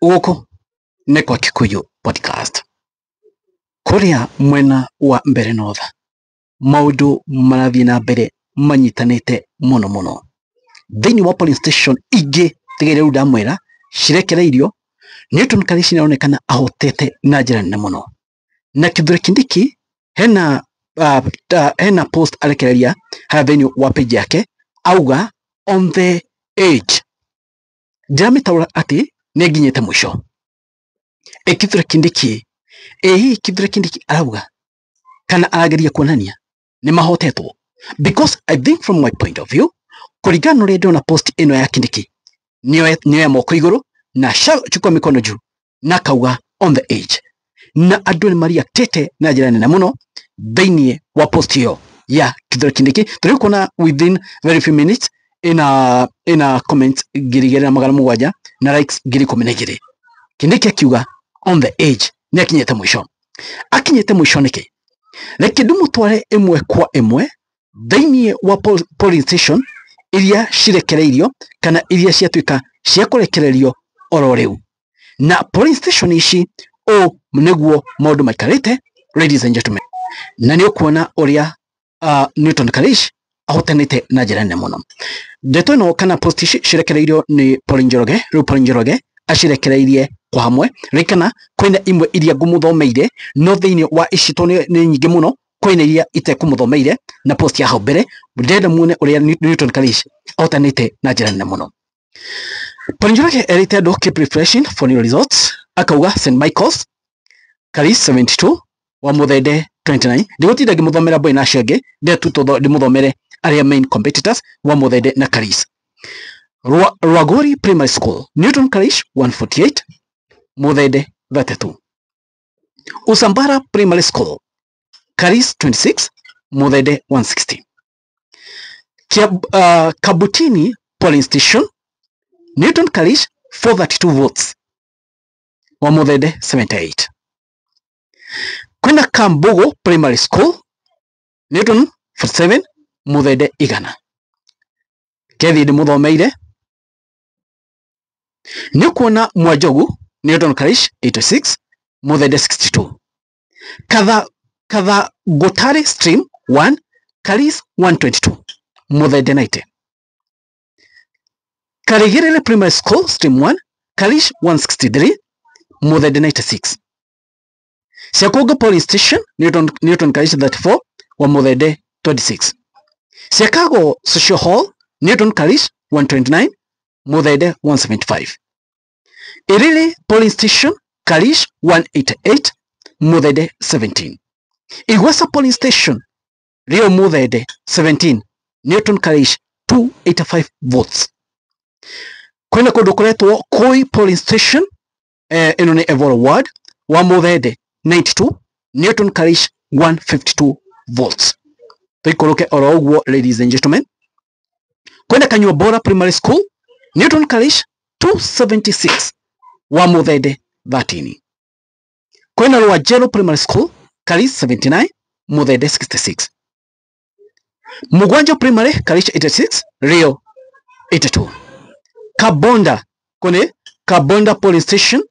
Uko ne kwa Kikuyu podcast. Kuria mwena wa mbere north. Maundu marathie na mbere manyitanite muno. Thiini wa polling station ingi tigere ru ndamwira cirekereirio Newton Karish inaonekana ahotete na njira nene muno. Na Kithure Kindiki hena post arekereria hathini wa page yake auga on the edge. Jamitaura ati neginyete mwisho. Kithure Kindiki Kithure Kindiki arauga kana arageria kuonania ni mahotetwo, because I think from my point of view kuringana na ndona post ino ya Kindiki niyo moko iguru na chukua mikono juu na kauga on the edge, na andu ni mariactete na njira nene muno thiini wa post hiyo ya Kithure Kindiki. Turikuona within very few minutes ina comments girigere na magana mugwanja na likes 12,000. Kindiki akiuga on the edge ni akinyete mwisho. Akinyete mwisho niki reke ndumutware imwe kwa imwe thiini wa polling station iria cirekereirio kana iria ciatuika cia kurekererio oro riu. Na polling station ici niguo maundu maikarite, ladies and gentlemen, na ni ukuona uria Newton Karish ahotanite na njira nene muno. Ndeto ino kana post cirekereirio ni Paul Njoroge, riu Paul Njoroge acirekereirie kwa hamwe rikana kwina imwe iria ngumuthomeire no thiini wa icito ni nyingi muno, kwina iria itekumuthomeiire na post ya hau mbere ndenda muone uria Newton Karish ahotanite na njira nene muno. Paul Njoroge erite andu keep refreshing for new results, akauga St Michael's Karish 72 wa Muthende 29. Ndigutida ngimuthomera boy na shege ndetu ndimuthomere aria main competitors wa Muthende na Karish. Rwagori Primary School Newton Karish 148, Muthende 32. Usambara Primary School Karish 26, Muthende 160. Kabutini Polling Station Newton Karish 432 votes wa Muthende 78. Kwina Kambogo Primary School Newton 47, Muthende 100. Kethi ndi muthomeire ni kuona Mwajogu Newton Karish 86, Muthende 62. Katha Gotare Stream 1 Karish 122, Muthende 90. Karigirele Primary School Stream 1 Karish 163, Muthende 96. Siakoga Polling Station Newton Karish 34 wa Muthende 26. Siakago Social Hall Newton Karish 129, Muthende 175. Irili Polling Station Karish 188, Muthende 17. Igwasa Polling Station Rio Muthende 17, Newton Karish 285 votes. Kwina kundu kuretwo Koi Polling Station ino ni Evora Ward wa Muthende 92, Newton Karish 152 votes. Tuikoroke oro uguo, ladies and gentlemen. Kwina Kanywa Bora Primary School Newton Karish 276 wa Muthende 13. Kwina Rwajero Primary School Karish 79, Muthende 66. Mugwanjo Primary Karish 86, Rio 82. Kabonda Kabonda Polling Station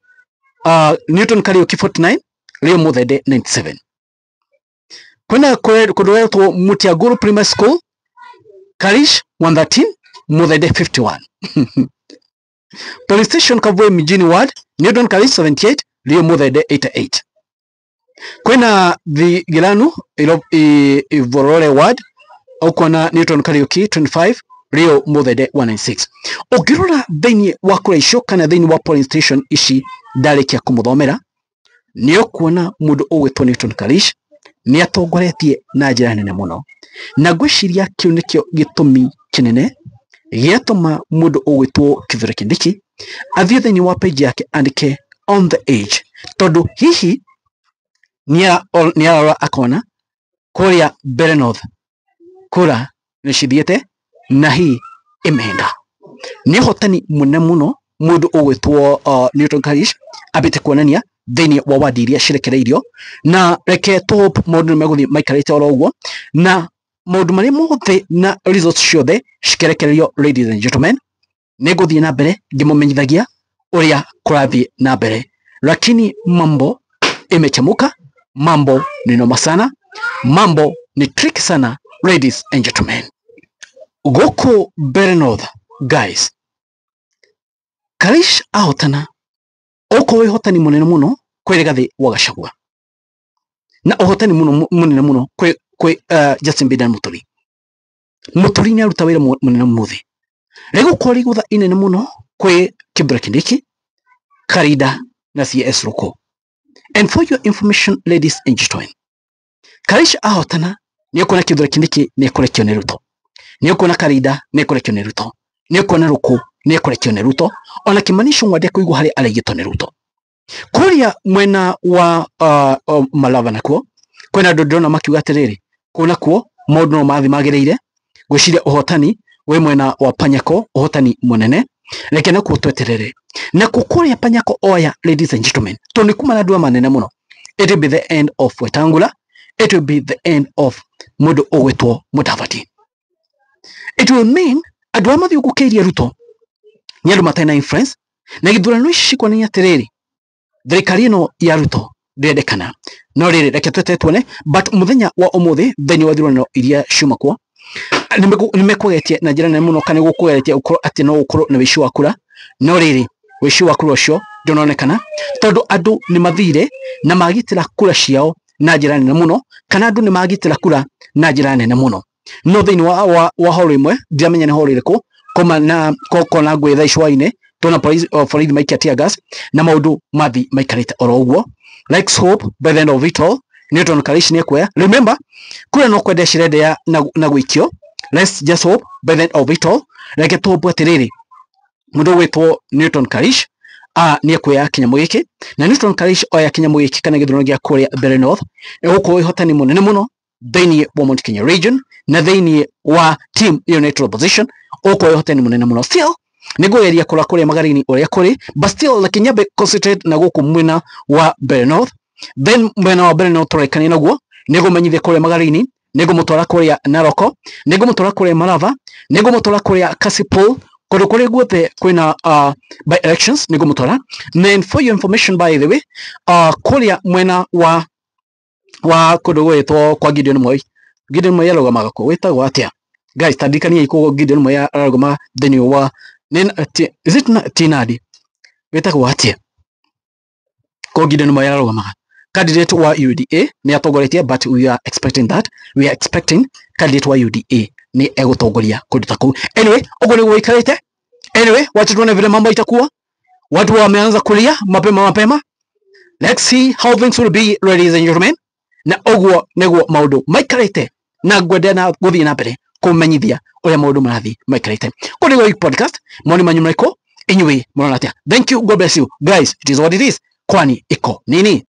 Newton Kariuki 49, Rio Muthende 97. Kwina kudoeto Mutiaguru Primary School Karish 113, Muthende 51. Polling Station Kavue Mijini Ward Newton Karish 78, Rio Muthende 88. Kwina the Gilanu Ivorore Ward ukona Newton Kariuki 25, Rio Muthende 196. Ogirora thiini wa kureisho kana thiini wa polling station ici ndarikia kumuthomera niyo kuona mundu ugwitwo Newton Karish ni atongoretie na njira nene muno, na gwiciria kiu nikio gitumi kinene giatuma mundu ugwitwo Kithure Kindiki athie thiini wa page yake andike on the edge, tondu hihi ni arora akona kuria mbere north kura ni cithiete na hii imeenda. Ni hotani munene muno mundu ugwitwo Newton Karish abite kuonania thiini wa wadi iria cirekereirio, na reke top maundu meguthi maikarite oro uguo, na maundu maria mothe na results ciothe cikerekereirio, ladies and gentlemen, neguthie na mbere ngimumenyithagia uria kurathi na mbere, lakini mambo imechemuka, mambo ni noma sana, mambo ni tricky sana, ladies and gentlemen. Goko Mbeere North, guys, Karish ahotana, oko wihotani munene muno kwe Rigathi wa Gachagua, na uhotani munene muno kwe Justin Bidan Muturi ni aruta wira munene muthi, rego kori gutha inene muno kwe Kithure Kindiki, Karida na CS Ruko. And for your information, ladies and gentlemen, Karish ahotana ni ukona Kithure Kindiki ni kurekio ni Ruto, ni ukona Karida ni kurekio ni Ruto, ni ukona Ruko ni kurekio ni Ruto, ona Kimanisho ngwade kuigwa hari alegito ni Ruto. Kuria mwena wa Malava nakuo kwena Dodona makiuga atiriri kuna kuo maundu no mathi magireire gwiciria uhotani we mwena wa Panyako uhotani munene, reke nakuo tweterere na kukuria Panyako oya, ladies and gentlemen, toni kumana ndua manene muno. It will be the end of Wetangula, it will be the end of mundu ugwitwo Mudavadi. It will mean andu amathi ugukiria Ruto ni andu matena influence na githurano ici kwa ni atiriri thirikari ino ya Ruto ndendekana no riri reke twetetwone, but muthenya wa umuthi theni wa thurano iria ciumakwo nimekugetie na njira nene muno, kana gukugetie ukoro ati no ukoro na wici wa kura, no riri wici wa kura ucio ndononekana tondu andu ni mathire na magitira kura ciao na njira nene muno, kana andu ni magitira kura na njira nene muno. No theni wa horo imwe ndiamenya ni horo iriku koma na kona ngwe thaa icwaine tona borithi maikia tear gas na maundu mathi maikarite oro uguo. Let's hope by the end of it all Newton Karish ni ekwoya. Remember, kura no kwende cirende ya na gwikio. Let's just hope by the end of it all reke tubwe atiriri mundu witwo Newton Karish ni ekwoya kinyamu giki, na Newton Karish oya kinyamu giki kana githurano gia kuria Mbeere North guko ihotani munene muno theni wa Mount Kenya region na theni wa team United Opposition uko ihotani munene muno. Still nigugeria kura kuria magarini uria kuri, but still like Nyambe concentrate na guku mwena wa Mbeere North, then mwena wa Mbeere North turekani naguo nigumenyithia kuria magarini, nigumutwara kuria Naroko, nigumutwara kuria Malava, nigumutwara kuria Kasipul, kundu kuria guothe kwina by elections nigumutwara. And for your information, by the way, kuria mwena wa kundu gwitwo kwa Gideon Moi arugamaga ku witagwo atia guys, tandikania iko Gideon Moi arugama theni wa is it Tinadi witagwo atia ko Gideon Moi arugamaga candidate wa UDA ni atongoretie, but we are expecting candidate wa UDA ni egutongoria kundu taku. Anyway, ugo ni guikarite. Anyway, wacha tuone vile mambo itakuwa. Watu wameanza kulia mapema. Let's see how things will be, ladies and gentlemen. Na ugo neguo maundu maikarite na ngwende na guthii na mbere kumenyithia uria maundu marathi maikarite. Kuni go podcast moni manyu mraiko inyui murona atia. Thank you, God bless you guys, it is what it is, kwani iko nini.